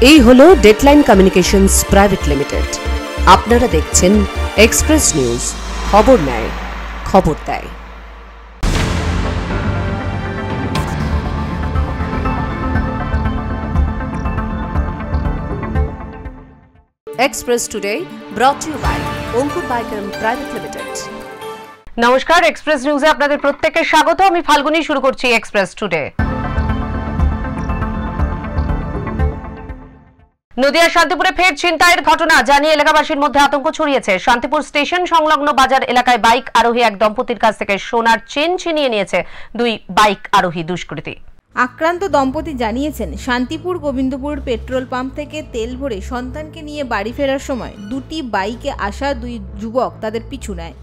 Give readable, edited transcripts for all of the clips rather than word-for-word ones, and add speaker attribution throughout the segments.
Speaker 1: এই হলো deadline communications private limited. আপনারা দেখছেন এক্সপ্রেস নিউজ, খবর নেয়, খবর দেয়। Express Today brought you by Ankur Baikar private limited.
Speaker 2: নমস্কার, এক্সপ্রেস নিউজে আপনাদের প্রত্যেককে স্বাগত। আমি ফাল্গুনি, শুরু করছি এক্সপ্রেস টুডে। নদিয়ার শান্তিপুরে ফের ছিনতাইয়ের ঘটনা জানিয়ে এলাকাবাসীর মধ্যে আতঙ্ক ছড়িয়েছে। শান্তিপুর স্টেশন সংলগ্ন বাজার এলাকায় বাইক আরোহী এক দম্পতির কাছ থেকে সোনার চেন ছিনিয়ে নিয়েছে দুই বাইক আরোহী দুষ্কৃতী।
Speaker 3: আক্রান্ত দম্পতি জানিয়েছেন, শান্তিপুর গোবিন্দপুর পেট্রোল পাম্প থেকে তেল ভরে সন্তানকে নিয়ে বাড়ি ফেরার সময় দুটি বাইকে আসা দুই যুবক তাদের পিছু নেয়।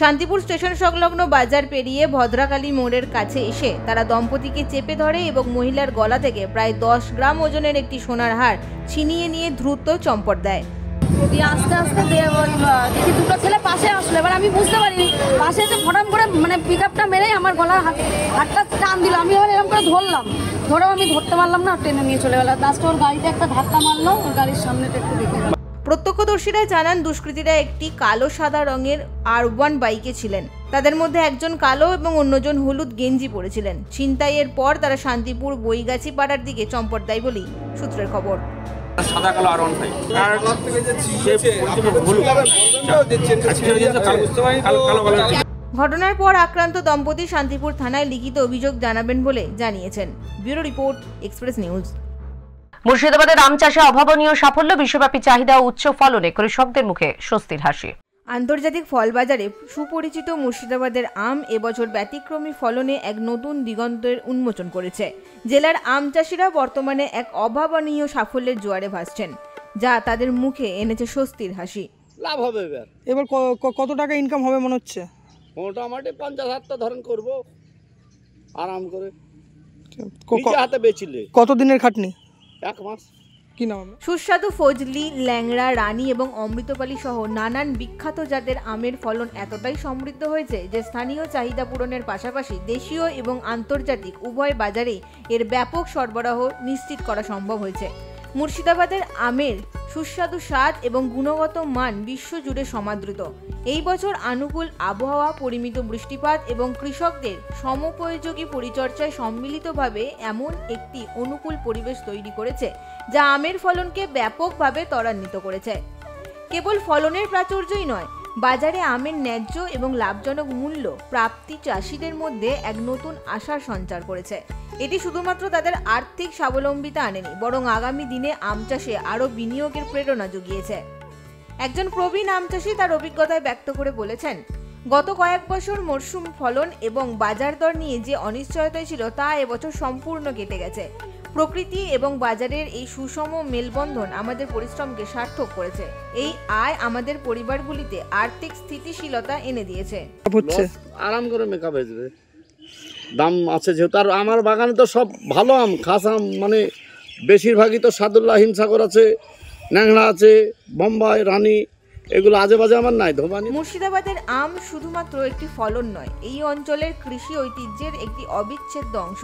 Speaker 3: শান্তিপুর স্টেশন সংলগ্ন বাজার পেরিয়ে ভদ্রাকালী মোড়ের কাছে এসে তারা দম্পতিকে চেপে ধরে এবং মহিলার গলা থেকে প্রায় 10 গ্রাম ওজনের একটি সোনার হার ছিনিয়ে নিয়ে দ্রুত চম্পট দেয়।
Speaker 4: আস্তে আস্তে দেখি দুটো ছেলে পাশে আসলো। এবার আমি বুঝতে পারিনি, পাশে এসে ফটাম করে পিক আপটা মেরে আমার গলার হাতটা টান দিল। আমি এবার এরকম করে ধরেও আমি ধরতে পারলাম না, টেনে নিয়ে চলে গেল। লাস্টে ওর গাড়িতে একটা ধাক্কা মারলো, ওর গাড়ির সামনেটা একটু দেখে।
Speaker 3: প্রত্যক্ষদর্শীরা জানান, দুষ্কৃতীরা একটি কালো সাদা রঙের R1 বাইকে ছিলেন। তাদের মধ্যে একজন কালো এবং অন্যজন হলুদ গেঞ্জি পরেছিলেন। ছিনতাইয়ের পর তারা শান্তিপুর বইগাছি পাড়ার দিকে চম্পট দেয় বলেই সূত্রের খবর।
Speaker 5: সাদা কালো R1
Speaker 3: ঘটনার পর আক্রান্ত দম্পতি শান্তিপুর থানায় লিখিত অভিযোগ জানাবেন বলে জানিয়েছেন। Bureau report, express news.
Speaker 2: মুর্শিদাবাদের আম চাষে অভাবনীয় সাফল্য, বিশ্বব্যাপী চাহিদা ও উচ্চ ফলনে কৃষকদের মুখে স্বস্তির হাসি।
Speaker 3: আন্তর্জাতিক ফল বাজারে সুপরিচিত মুর্শিদাবাদের আম এবছর ব্যতিক্রমী ফলনে এক নতুন দিগন্তের উন্মোচন করেছে। জেলার আম চাষিরা বর্তমানে এক অভাবনীয় সাফল্যের জোয়ারে ভাসছেন, যা তাদের মুখে এনেছে স্বস্তির হাসি।
Speaker 6: লাভ হবে
Speaker 7: এবার কত টাকা ইনকাম হবে মনে হচ্ছে?
Speaker 6: মোটামুটি 50,000 ধরেন করবো আরাম করে, হাতে বেচিলে।
Speaker 7: কত দিনের খাটনি?
Speaker 6: 1 মাস।
Speaker 7: কি নাম?
Speaker 3: সুস্বাদু ফজলি, ল্যাংড়া, রানী এবং অমৃতপালি সহ নানান বিখ্যাত জাতের আমের ফলন এতটাই সমৃদ্ধ হয়েছে যে স্থানীয় চাহিদা পূরণের পাশাপাশি দেশীয় এবং আন্তর্জাতিক উভয় বাজারে এর ব্যাপক সরবরাহ নিশ্চিত করা সম্ভব হয়েছে। মুর্শিদাবাদের আমের সুস্বাদু স্বাদ এবং গুণগত মান বিশ্বজুড়ে সমাদৃত। এই বছর অনুকূল আবহাওয়া, পরিমিত বৃষ্টিপাত এবং কৃষকদের সমোপযোগী পরিচর্যায় সম্মিলিতভাবে এমন একটি অনুকূল পরিবেশ তৈরি করেছে যা আমের ফলনকে ব্যাপকভাবে ত্বরান্বিত করেছে। কেবল ফলনের প্রাচুর্যই নয়, বাজারে আমের ন্যায্য এবং লাভজনক মূল্য প্রাপ্তি চাষিদের মধ্যে এক নতুন আশার সঞ্চার করেছে। এটি শুধুমাত্র তাদের আর্থিক স্বাবলম্বিতা আনেনি, বরং আগামী দিনে আম চাষে আরও বিনিয়োগের প্রেরণা জুগিয়েছে। একজন প্রবীণ আম চাষি তার অভিজ্ঞতায় ব্যক্ত করে বলেছেন, গত কয়েক বছর মরশুম ফলন এবং বাজার দর নিয়ে যে অনিশ্চয়তায় ছিল তা এবছর সম্পূর্ণ কেটে গেছে। প্রকৃতি এবং বাজারের এই সুষম মেলবন্ধন আমাদের পরিশ্রমকে সার্থক করেছে। এই আয় আমাদের পরিবারগুলিতে আর্থিক স্থিতিশীলতা এনে দিয়েছে।
Speaker 6: আরাম করে মেকআপ হয়ে যাবে, দাম আছে যেহেতু। আর আমার বাগানে তো সব ভালো আম, খাস আম, মানে বেশিরভাগই তো সাদুল্লাহ, হিমসাগর আছে, ন্যাংড়া আছে, বোম্বাই, রানী, এগুলো আজে বাজে আমার নাই। ধোবানি।
Speaker 3: মুর্শিদাবাদের আম শুধুমাত্র একটি ফলন নয়, এই অঞ্চলের কৃষি ঐতিহ্যের একটি অবিচ্ছেদ্য অংশ।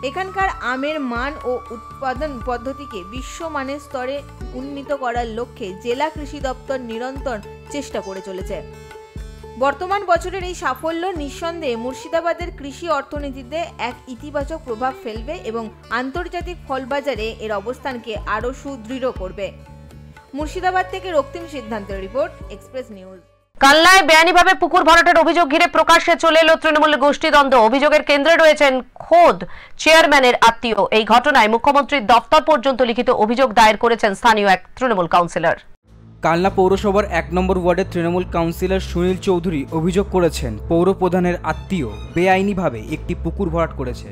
Speaker 3: এখানকার আমের মান ও উৎপাদন পদ্ধতিকে বিশ্বমানের স্তরে উন্নীত করার লক্ষ্যে জেলা কৃষি দপ্তর নিরন্তর চেষ্টা করে চলেছে। বর্তমান বছরের এই সাফল্য নিঃসন্দেহে মুর্শিদাবাদের কৃষি অর্থনীতিতে এক ইতিবাচক প্রভাব ফেলবে এবং আন্তর্জাতিক ফল বাজারে এর অবস্থানকে আরও সুদৃঢ় করবে। মুর্শিদাবাদ থেকে রক্তিম সিদ্ধান্তের রিপোর্ট, এক্সপ্রেস নিউজ।
Speaker 2: কালনায় বেআইনিভাবে পুকুর ভরাটের অভিযোগ ঘিরে প্রকাশ্যে চলে এলো তৃণমূল গোষ্ঠীদ্বন্দ্ব। অভিযোগের কেন্দ্রে রয়েছেন খোদ চেয়ারম্যানের আত্মীয়। এই ঘটনায় মুখ্যমন্ত্রীর দফতর পর্যন্ত লিখিত অভিযোগ দায়ের করেছেন স্থানীয় এক তৃণমূল কাউন্সিলর।
Speaker 8: কালনা পৌরসভার 1 নম্বর ওয়ার্ডের তৃণমূল কাউন্সিলর সুনীল চৌধুরী অভিযোগ করেছেন, পৌর প্রধানের আত্মীয় বেআইনিভাবে একটি পুকুর ভরাট করেছে।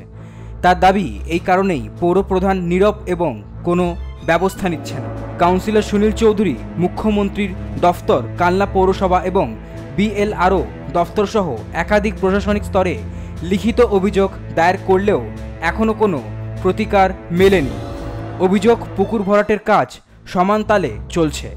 Speaker 8: তার দাবি, এই কারণেই পৌর প্রধান নীরব এবং কোনো ব্যবস্থা নিচ্ছে না। কাউন্সিলর সুনীল চৌধুরী মুখ্যমন্ত্রীর দফতর, কালনা পৌরসভা এবং BLRO দফতর সহ একাধিক প্রশাসনিক স্তরে লিখিত অভিযোগ দায়ের করলেও এখনও কোনো প্রতিকার মেলেনি। অভিযোগ, পুকুর ভরাটের কাজ সমান তালে চলছে।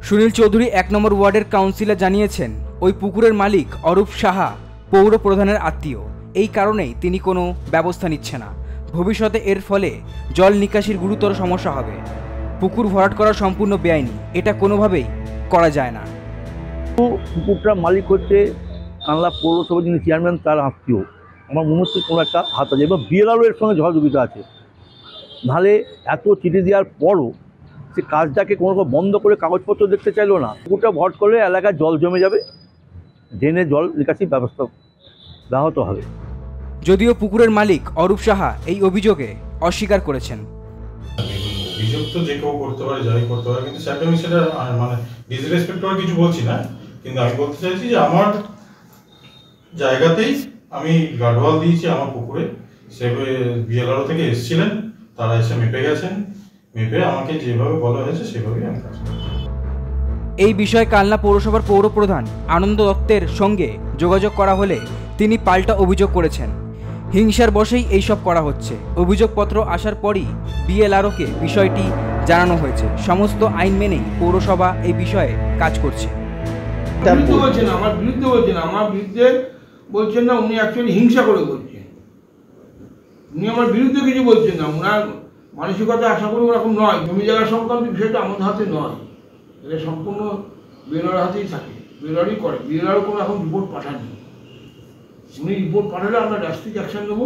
Speaker 8: সুনীল চৌধুরী 1 নম্বর ওয়ার্ডের কাউন্সিলর জানিয়েছেন, ওই পুকুরের মালিক অরূপ সাহা পৌর প্রধানের আত্মীয়। এই কারণেই তিনি কোনো ব্যবস্থা নিচ্ছে না। ভবিষ্যতে এর ফলে জল নিকাশির গুরুতর সমস্যা হবে। পুকুর ভরাট করা সম্পূর্ণ বেআইনি, এটা কোনোভাবেই করা যায় না।
Speaker 5: পুকুরটার মালিক হচ্ছে কানলা পৌরসভা যিনি চেয়ারম্যান, তার আত্মীয়। আমার মনে হচ্ছে কোনো একটা হাত আছে এবং বিএলআরও এর সঙ্গে সহযোগিতা আছে। নাহলে এত চিঠি দেওয়ার পরও সে কাজটাকে কোনো রকম বন্ধ করে কাগজপত্র দেখতে চাইলো না। পুকুরটা ভরাট করলে এলাকায় জল জমে যাবে, ড্রেনে জল নিকাশির ব্যবস্থা ব্যাহত হবে।
Speaker 8: যদিও পুকুরের মালিক অরূপ সাহা এই অভিযোগে অস্বীকার করেছেন।
Speaker 9: অভিযোগ তো যে কেউ করতে পারে, যাই করতে পারে, কিন্তু সেটা আমি সেটা মানে ডিসরেসপেক্ট করে কিছু বলছি না, কিন্তু আমি বলতে চাইছি যে আমার জায়গাতেই আমি গার্ডওয়াল দিয়েছি আমার পুকুরে। সে বিএলআরও থেকে এসেছিলেন, তারা এসে মেপে গেছেন, মেপে আমাকে যেভাবে বলা হয়েছে সেভাবেই আমি কাজ করছি।
Speaker 8: এই বিষয়ে কালনা পৌরসভার পৌর প্রধান আনন্দ দত্তের সঙ্গে যোগাযোগ করা হলে তিনি পাল্টা অভিযোগ করেছেন, হিংসার বশেই এইসব করা হচ্ছে। অভিযোগপত্র আসার পরই বিএলআরওকে বিষয়টি জানানো হয়েছে। সমস্ত আইন মেনেই পৌরসভা এই বিষয়ে কাজ করছে।
Speaker 10: আমার বিরুদ্ধে বলছেন না, উনি অ্যাকচুয়ালি হিংসা করে বলছেন। উনি আমার বিরুদ্ধে কিছু বলছেন না, ওনার মানসিকতা আশা করি ওরকম নয়। জমি জায়গা সংক্রান্ত বিষয়টা আমাদের হাতে নয়, এটা সম্পূর্ণ বিএলআর হাতেই থাকে, বিএলআরই করে। বিএলআরও কোনো এখন রিপোর্ট পাঠাননি, উনি রিপোর্ট পাঠালে আমরা ড্রাস্টিক অ্যাকশন নেব।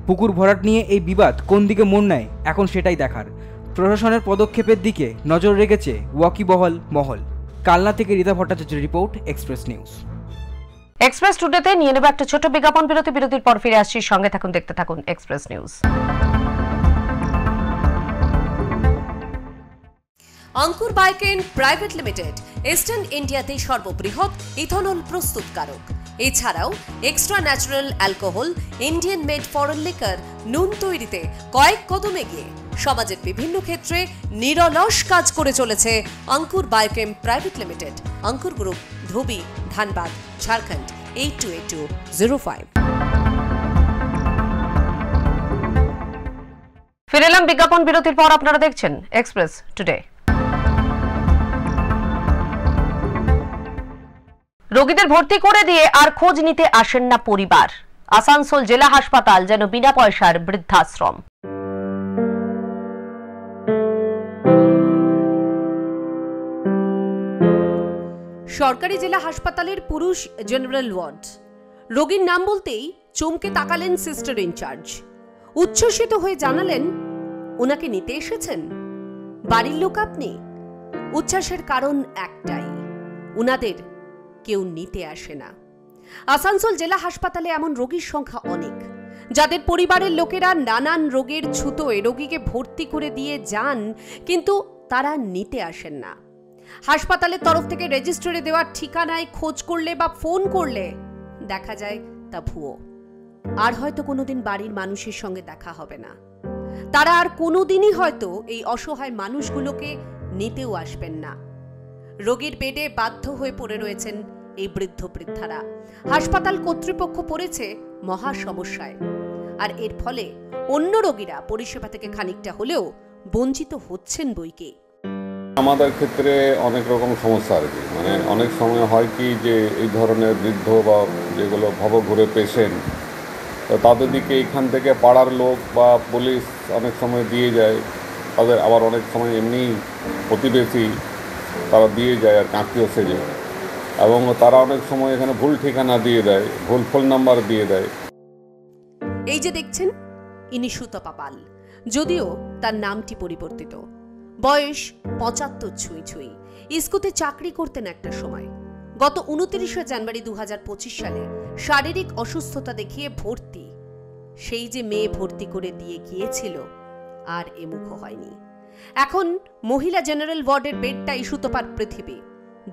Speaker 8: পুকুর ভরাট নিয়ে এই বিবাদ কোন দিকে মোড় নেয় এখন সেটাই দেখার। প্রশাসনের পদক্ষেপের দিকে নজর রেখেছে ওয়াকিবহল মহল। কালনা থেকে রিতা ভট্টাচার্যের রিপোর্ট, এক্সপ্রেস নিউজ।
Speaker 2: এক্সপ্রেস টুডেতে নিয়ে নেব একটা ছোট বিজ্ঞাপন বিরতি। বিরতির পর ফিরে আসছি, সঙ্গে থাকুন, দেখতে থাকুন এক্সপ্রেস নিউজ।
Speaker 1: অঙ্কুর বাইকেন প্রাইভেট লিমিটেড ইস্টার্ন ইন্ডিয়াতে সর্ববৃহৎ ইথানল প্রস্তুতকারক। এছাড়াও extra natural alcohol, Indian made foreign liquor, নুন তৈরিতে কয়েক কদম এগিয়ে সমাজের বিভিন্ন ক্ষেত্রে নিরলস কাজ করে চলেছে অঙ্কুর বায়োকেম প্রাইভেট লিমিটেড। অঙ্কুর গ্রুপ, ধুবি, ধানবাদ, ঝাড়খণ্ড 828205।
Speaker 2: ফিরে এলাম বিজ্ঞাপন বিরতির পর। আপনারা দেখছেন এক্সপ্রেস টুডে। রোগীদের ভর্তি করে দিয়ে আর খোঁজ নিতে আসেন না পরিবার। আসানসোল জেলা হাসপাতাল যেন বিনা পয়সার বৃদ্ধাশ্রম।
Speaker 1: সরকারি জেলা হাসপাতালের পুরুষ জেনারেল ওয়ার্ড। রোগীর নাম বলতেই চমকে তাকালেন সিস্টার ইনচার্জ। উচ্ছ্বসিত হয়ে জানালেন, ওনাকে নিতে এসেছেন? বাড়ির লোক আপনি? উচ্ছ্বাসের কারণ একটাই, উনাদের কেউ নিতে আসে না। আসানসোল জেলা হাসপাতালে এমন রোগীর সংখ্যা অনেক, যাদের পরিবারের লোকেরা নানান রোগের ছুতোয় রোগীকে ভর্তি করে দিয়ে যান, কিন্তু তারা নিতে আসেন না। হাসপাতালের তরফ থেকে রেজিস্ট্রারে দেওয়া ঠিকানায় খোঁজ করলে বা ফোন করলে দেখা যায় তা ভুয়ো। আর হয়তো কোনোদিন বাড়ির মানুষের সঙ্গে দেখা হবে না। তারা আর কোনোদিনই হয়তো এই অসহায় মানুষগুলোকে নিতেও আসবেন না। রোগীর বেডে বাধ্য হয়ে পড়ে রয়েছেন এই বৃদ্ধ বৃদ্ধারা। হাসপাতাল কর্তৃপক্ষ পড়েছে মহা সমস্যায়, আর এর ফলে অন্য রোগীরা পরিষেবা থেকে খানিকটা হলেও বঞ্চিত হচ্ছেন বইকে।
Speaker 11: আমাদের ক্ষেত্রে অনেক রকম সমস্যা আর কি, মানে অনেক সময় হয় কি যে এই ধরনের বৃদ্ধ বা যেগুলো ভবঘুরে পেশেন্ট, তো তাদের দিকে এখান থেকে পাড়ার লোক বা পুলিশ অনেক সময় দিয়ে যায়, তাদের আবার অনেক সময় এমনি প্রতিবেশী তারা দিয়ে যায় আর কাঁকিও সেজে, এবং তারা অনেক সময় এখানে ভুল ঠিকানা দিয়ে দেয়, ভুল ফোন নাম্বার দিয়ে দেয়।
Speaker 1: এই যে দেখছেন, ইনি সুতপা পাল, যদিও তার নামটি পরিবর্তিত। বয়স 75 ছুঁই ছুঁই। ইস্কুতে চাকরি করতেন একটা সময়। গত 29শে জানুয়ারি 2025 সালে শারীরিক অসুস্থতা দেখিয়ে ভর্তি। সেই যে মেয়ে ভর্তি করে দিয়ে গিয়েছিল, আর এমুখ হয়নি। এখন মহিলা জেনারেল ওয়ার্ডের বেডটাই সুতপার পৃথিবী।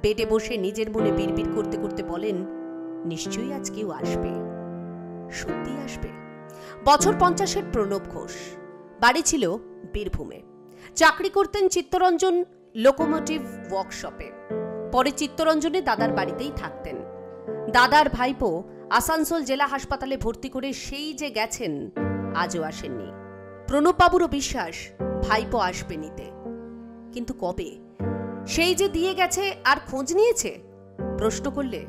Speaker 1: বেডে বসে নিজের মনে বিড়বিড় করতে করতে বলেন, নিশ্চয়ই আজ কেউ আসবে, সত্যি আসবে। বছর 50-এর প্রণব ঘোষ। বাড়ি ছিল বীরভূমে। চাকরি করতেন চিত্তরঞ্জন লোকোমোটিভ ওয়ার্কশপে। পরে চিত্তরঞ্জনে দাদার বাড়িতেই থাকতেন। দাদার ভাইপো আসানসোল জেলা হাসপাতালে ভর্তি করে সেই যে গেছেন, আজও আসেননি। প্রণববাবুরও বিশ্বাস ভাইপো আসবে নিতে, কিন্তু কবে? সেই যে দিয়ে গেছে আর খোঁজ নিয়েছে? প্রশ্ন করলে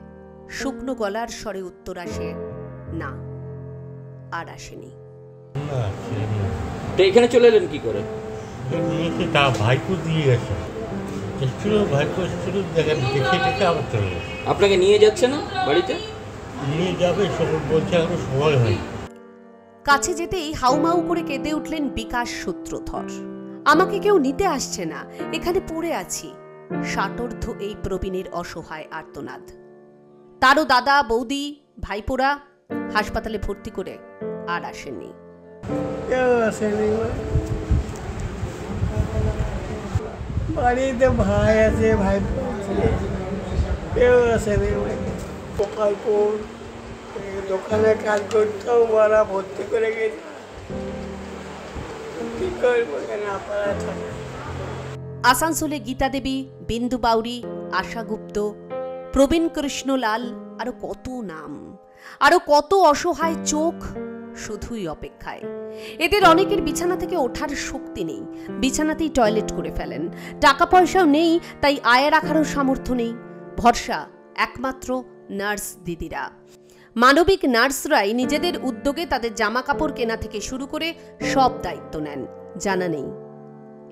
Speaker 1: শুকনো গলার স্বরে উত্তর আসে, না, আর আসেনি।
Speaker 12: তো এখানে চলে এলেন কি করে? নিয়েছে তা ভাইপো দিয়ে গেছে, এসছিল ভাইপো এসছিল দেখে দেখে আবার চলে গেছে।
Speaker 13: আপনাকে নিয়ে যাচ্ছে না বাড়িতে?
Speaker 12: নিয়ে যাবে সব বলছে, এখনো সময় হয়।
Speaker 1: কাছে যেতেই হাউমাউ করে কেঁদে উঠলেন বিকাশ সূত্রধর। আমাকে কেউ নিতে আসছে না, এখানে পড়ে আছি। ষাটোর্ধ্ব এই প্রবীণের অসহায় আর্তনাদ। তারও দাদা, বৌদি, ভাইপোরা হাসপাতালে ভর্তি করে আর আসেননি।
Speaker 14: বাড়িতে ভাই আছে, ভাইপো আছে, কেউ আসেনি। প্রকল্প দোকানে কাজ করতেও ওরা ভর্তি করে গেছে, কি করবো কেন আপনারা থাকে।
Speaker 1: আসানসোলে গীতা দেবী, বিন্দু বাউরি, আশা গুপ্ত, প্রবীণ কৃষ্ণলাল, আরো কত নাম, আরো কত অসহায় চোখ শুধুই অপেক্ষায়। এদের অনেকের বিছানা থেকে ওঠার শক্তি নেই, বিছানাতেই টয়লেট করে ফেলেন। টাকা পয়সাও নেই, তাই আয় রাখারও সামর্থ্য নেই। ভরসা একমাত্র নার্স দিদিরা। মানবিক নার্সরাই নিজেদের উদ্যোগে তাদের জামা কাপড় কেনা থেকে শুরু করে সব দায়িত্ব নেন। জানা নেই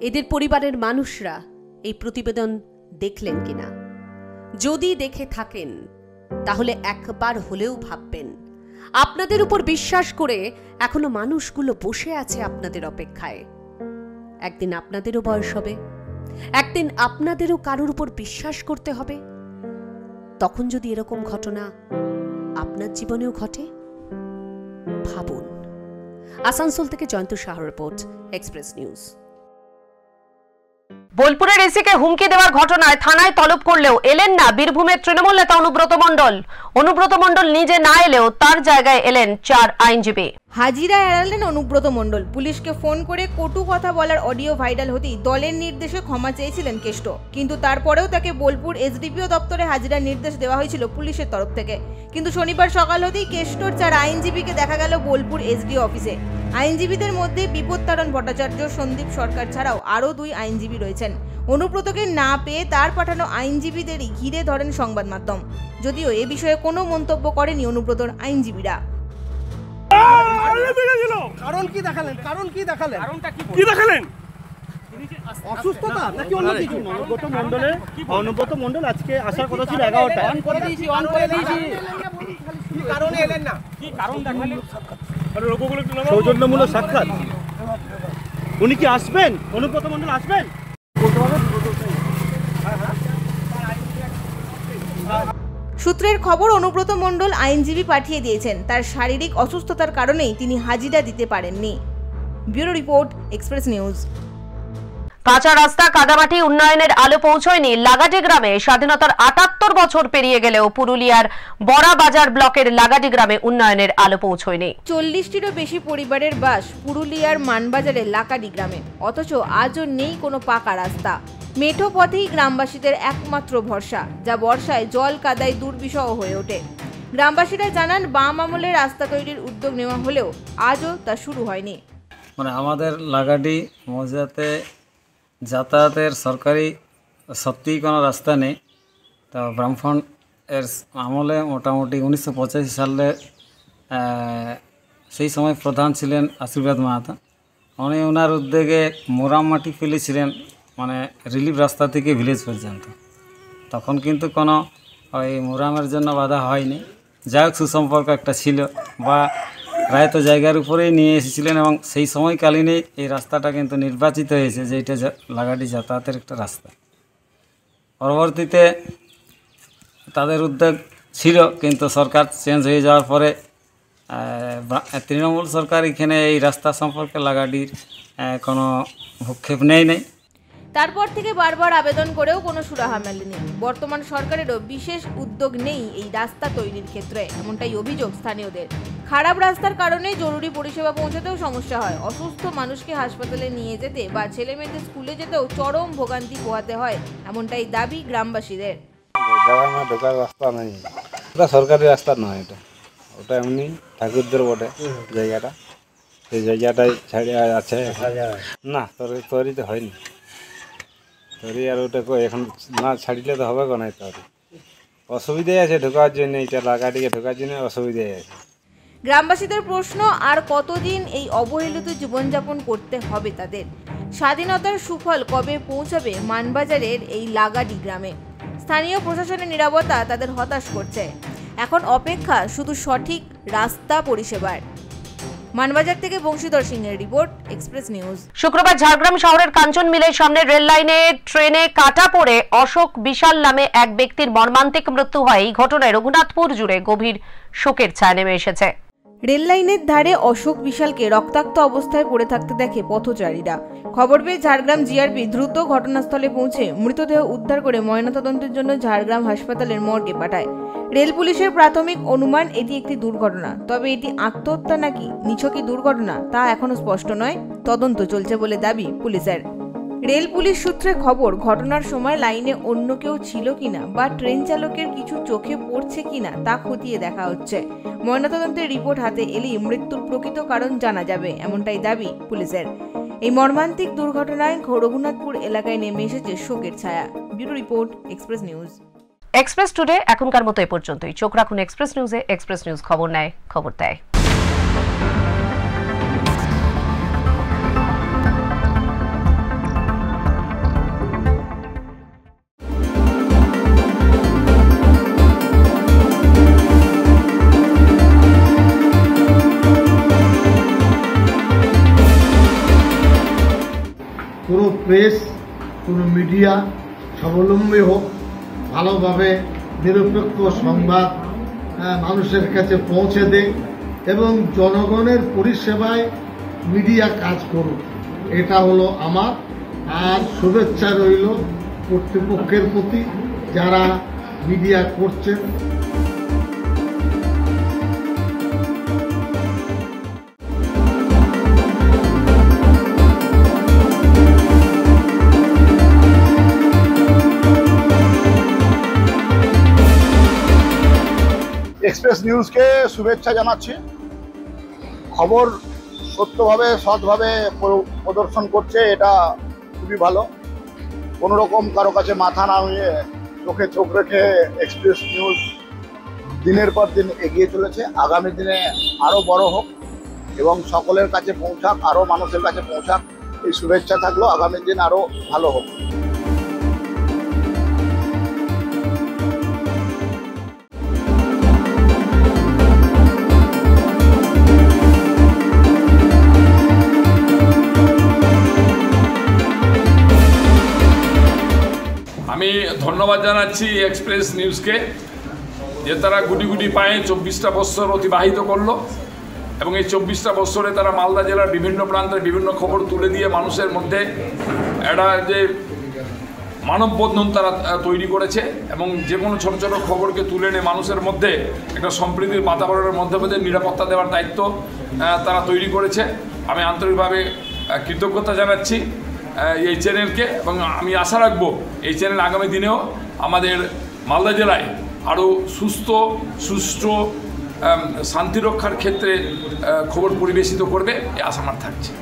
Speaker 1: এদের পরিবারের মানুষরা এই প্রতিবেদন দেখলেন কিনা। যদি দেখে থাকেন তাহলে একবার হলেও ভাববেন, আপনাদের উপর বিশ্বাস করে এখনো মানুষগুলো বসে আছে আপনাদের অপেক্ষায়। একদিন আপনাদেরও বয়স হবে, একদিন আপনাদেরও কারোর উপর বিশ্বাস করতে হবে। তখন যদি এরকম ঘটনা আপনার জীবনেও ঘটে, ভাবুন। আসানসোল থেকে জয়ন্ত সাহার রিপোর্ট, এক্সপ্রেস নিউজ।
Speaker 2: বোলপুরের এসিকে হুমকি দেওয়ার ঘটনায় থানায় তলব করলেও এলেন না বীরভূমের তৃণমূল নেতা অনুব্রত মণ্ডল। অনুব্রত মণ্ডল নিজে না এলেও তার জায়গায় এলেন 4 আইনজীবী।
Speaker 3: হাজিরা এড়ালেন অনুব্রত মণ্ডল। পুলিশকে ফোন করে কটু কথা বলার অডিও ভাইরাল হতেই দলের নির্দেশে ক্ষমা চেয়েছিলেন কেষ্ট, কিন্তু তারপরেও তাকে বোলপুর এসডিপিও দপ্তরে হাজিরার নির্দেশ দেওয়া হয়েছিল পুলিশের তরফ থেকে। কিন্তু শনিবার সকাল হতেই কেষ্টর 4 আইনজীবীকে দেখা গেল বোলপুর এসডিও অফিসে। আইনজীবীদের মধ্যে বিপত্তারণ ভট্টাচার্য, সন্দীপ সরকার ছাড়াও আরও 2 আইনজীবী রয়েছেন। অনুব্রতকে না পেয়ে তার পাঠানো আইনজীবীদেরই ঘিরে ধরেন সংবাদ মাধ্যম। যদিও এ বিষয়ে কোনো মন্তব্য করেনি অনুব্রতর আইনজীবীরা।
Speaker 14: কারণ কি দেখালেন? কারণ কি দেখালেন? কি দেখালেন? অসুস্থতা নাকি অন্য কিছু? অনুব্রত মণ্ডল আজকে আসার কথা ছিল 11টায়। অন করে দিয়েছি। কি কারণে এলেন না? কি কারণ দেখালেন? সৌজন্যমূলক সাক্ষাৎ। উনি কি আসবেন? অনুব্রত মণ্ডল আসবেন?
Speaker 3: সূত্রের খবর, অনুব্রত মণ্ডল আইনজীবী পাঠিয়ে দিয়েছেন। তার শারীরিক অসুস্থতার কারণেই তিনি হাজিরা দিতে পারেননি। Bureau report, express news.
Speaker 2: কাঁচা রাস্তা, কাদামাটি, উন্নয়নের আলো পৌঁছয়নি লাগাটি গ্রামে। স্বাধীনতার 78 বছর পেরিয়ে গেলেও পুরুলিয়ার বড়াবাজার ব্লকের লাগাটি গ্রামে উন্নয়নের আলো পৌঁছয়নি।
Speaker 3: 40টিরও বেশি পরিবারের বাস পুরুলিয়ার মানবাজারের লাকাডি গ্রামে, অথচ আজও নেই কোনো পাকা রাস্তা। মেঠো পথেই গ্রামবাসীদের একমাত্র ভরসা, যা বর্ষায় জল কাদায় দুর্বিষহ হয়ে ওঠে। গ্রামবাসীরা জানান, বাম আমলে রাস্তা তৈরির উদ্যোগ নেওয়া হলেও আজও তা শুরু হয়নি।
Speaker 15: মানে আমাদের লাগাডি মৌজাতে যাতায়াতের সরকারি সত্যিই কোনো রাস্তা নেই। তো বামফ্রন্ট এর আমলে মোটামুটি 1985 সালে সেই সময় প্রধান ছিলেন আশীর্বাদ মাহাতো। উনি ওনার উদ্যোগে মোরাম মাটি ফেলেছিলেন, মানে রিলিফ রাস্তা থেকে ভিলেজ পর্যন্ত। তখন কিন্তু কোনো ওই মোরামের জন্য বাধা হয়নি। যাই হোক, সুসম্পর্ক একটা ছিল, বা প্রায়ত জায়গার উপরেই নিয়ে এসেছিলেন, এবং সেই সময়কালীনই এই রাস্তাটা কিন্তু নির্বাচিত হয়েছে যে এটা লাগাটি যাতায়াতের একটা রাস্তা। পরবর্তীতে তাদের উদ্যোগ ছিল, কিন্তু সরকার চেঞ্জ হয়ে যাওয়ার পরে তৃণমূল সরকার এখানে এই রাস্তা সম্পর্কে লাগাটির কোনো ভূক্ষেপ নেই।
Speaker 3: তারপর থেকে বারবার আবেদন করেও কোনো সুরাহা মেলেনি। বর্তমান সরকারেরও বিশেষ উদ্যোগ নেই এই রাস্তা তৈরির ক্ষেত্রে, এমনটাই অভিযোগ স্থানীয়দের। খারাপ রাস্তার কারণে জরুরি পরিষেবা পৌঁছাতেও সমস্যা হয়। অসুস্থ মানুষকে হাসপাতালে নিয়ে যেতে বা ছেলেমেয়েদের স্কুলে যেতেও চরম ভোগান্তি পোহাতে হয়, এমনটাই দাবি গ্রামবাসীদের।
Speaker 16: ঢোকার রাস্তা নেই, ওটা সরকারি রাস্তা নয়, ওটা এমনি ঠাকুরদের বটে জায়গাটা। সেই জায়গাটাই ছাড়িয়ে আছে না, তৈরি তো হয়নি। তৈরি আর ওটা এখন না ছাড়িলে তো হবে না। তৈরি অসুবিধাই আছে ঢোকার জন্য, এটা লাগাটিকে ঢোকার জন্য অসুবিধাই আছে।
Speaker 3: গ্রামবাসীদের প্রশ্ন, আর কতদিন এই অবহেলিত জীবনযাপন করতে হবে তাদের? স্বাধীনতার সুফল কবে পৌঁছাবে মানবাজারের এই লাগাডি গ্রামে? স্থানীয় প্রশাসনের নীরবতা তাদের হতাশ করছে। এখন অপেক্ষা শুধু সঠিক রাস্তা পরিষেবার। মানবাজার থেকে বংশীধর সিংহের রিপোর্ট, এক্সপ্রেস নিউজ।
Speaker 2: শুক্রবার ঝাড়গ্রাম শহরের কাঞ্চন মিলের সামনে রেল লাইনে ট্রেনে কাটা পড়ে অশোক বিশাল নামে এক ব্যক্তির মর্মান্তিক মৃত্যু হয়। এই ঘটনায় রঘুনাথপুর জুড়ে গভীর শোকের ছায়া নেমে এসেছে।
Speaker 3: রেল লাইনের ধারে অশোক বিশালকে রক্তাক্ত অবস্থায় পড়ে থাকতে দেখে পথচারীরা। খবর পেয়ে ঝাড়গ্রাম জিআরপি দ্রুত ঘটনাস্থলে পৌঁছে মৃতদেহ উদ্ধার করে ময়নাতদন্তের জন্য ঝাড়গ্রাম হাসপাতালের মর্গে পাঠায়। রেল পুলিশের প্রাথমিক অনুমান এটি একটি দুর্ঘটনা, তবে এটি আত্মহত্যা নাকি নিছকই দুর্ঘটনা তা এখনো স্পষ্ট নয়। তদন্ত চলছে বলে দাবি পুলিশের। রেল পুলিশ সূত্রে খবর, ঘটনার সময় লাইনে অন্য কেউ ছিল কিনা বা ট্রেন চালকের কিছু চোখে পড়ছে কিনা তা খতিয়ে দেখা হচ্ছে। ময়নাতদন্তের রিপোর্ট হাতে এলেই মৃত্যুর প্রকৃত কারণ জানা যাবে, এমনটাই দাবি পুলিশের। এই মর্মান্তিক দুর্ঘটনায় রঘুনাথপুর এলাকায় নেমে এসেছে শোকের ছায়া। Bureau report, express news.
Speaker 2: Express today এখনকার মতো এ পর্যন্তই। চোখ রাখুন এক্সপ্রেস নিউজে। এক্সপ্রেস নিউজ খবর নেয়, খবর দেয়।
Speaker 17: কোনো প্রেস, কোনো মিডিয়া স্বাবলম্বী হোক, ভালোভাবে নিরপেক্ষ সংবাদ মানুষের কাছে পৌঁছে দেয় এবং জনগণের পরিষেবায় মিডিয়া কাজ করুক, এটা হলো আমার। আর শুভেচ্ছা রইল কর্তৃপক্ষের প্রতি যারা মিডিয়া করছেন।
Speaker 18: এক্সপ্রেস নিউজকে শুভেচ্ছা জানাচ্ছি। খবর সত্যভাবে সৎভাবে প্রদর্শন করছে, এটা খুবই ভালো। কোনো রকম কারো কাছে মাথা না হয়ে চোখে চোখ রেখে এক্সপ্রেস নিউজ দিনের পর দিন এগিয়ে চলেছে। আগামী দিনে আরও বড় হোক এবং সকলের কাছে পৌঁছাক, আরও মানুষের কাছে পৌঁছাক, এই শুভেচ্ছা থাকলো। আগামী দিন আরও ভালো হোক।
Speaker 19: আমি ধন্যবাদ জানাচ্ছি এক্সপ্রেস নিউজকে, যে তারা গুটি গুটি পায়ে 24টা বছর অতিবাহিত করলো এবং এই 24টা বছরে তারা মালদা জেলার বিভিন্ন প্রান্তের বিভিন্ন খবর তুলে দিয়ে মানুষের মধ্যে একটা যে মানববন্ধন তারা তৈরি করেছে এবং যে কোনো ছোটো ছোটো খবরকে তুলে এনে মানুষের মধ্যে একটা সম্প্রীতির বাতাবরণের মধ্যে নিরাপত্তা দেওয়ার দায়িত্ব তারা তৈরি করেছে। আমি আন্তরিকভাবে কৃতজ্ঞতা জানাচ্ছি এই চ্যানেলকে এবং আমি আশা রাখবো এই চ্যানেল আগামী দিনেও আমাদের মালদা জেলায় আরও সুষ্ঠু শান্তি রক্ষার ক্ষেত্রে খবর পরিবেশিত করবে, এই আশা আমার থাকছে।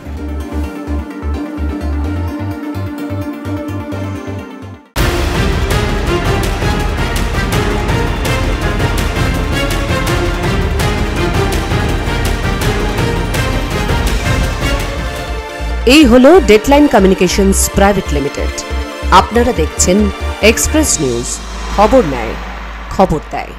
Speaker 1: এই হলো ডেডলাইন কমিউনিকেশনস প্রাইভেট লিমিটেড। আপনারা দেখছেন এক্সপ্রেস নিউজ, খবর নেয়, খবর দেয়।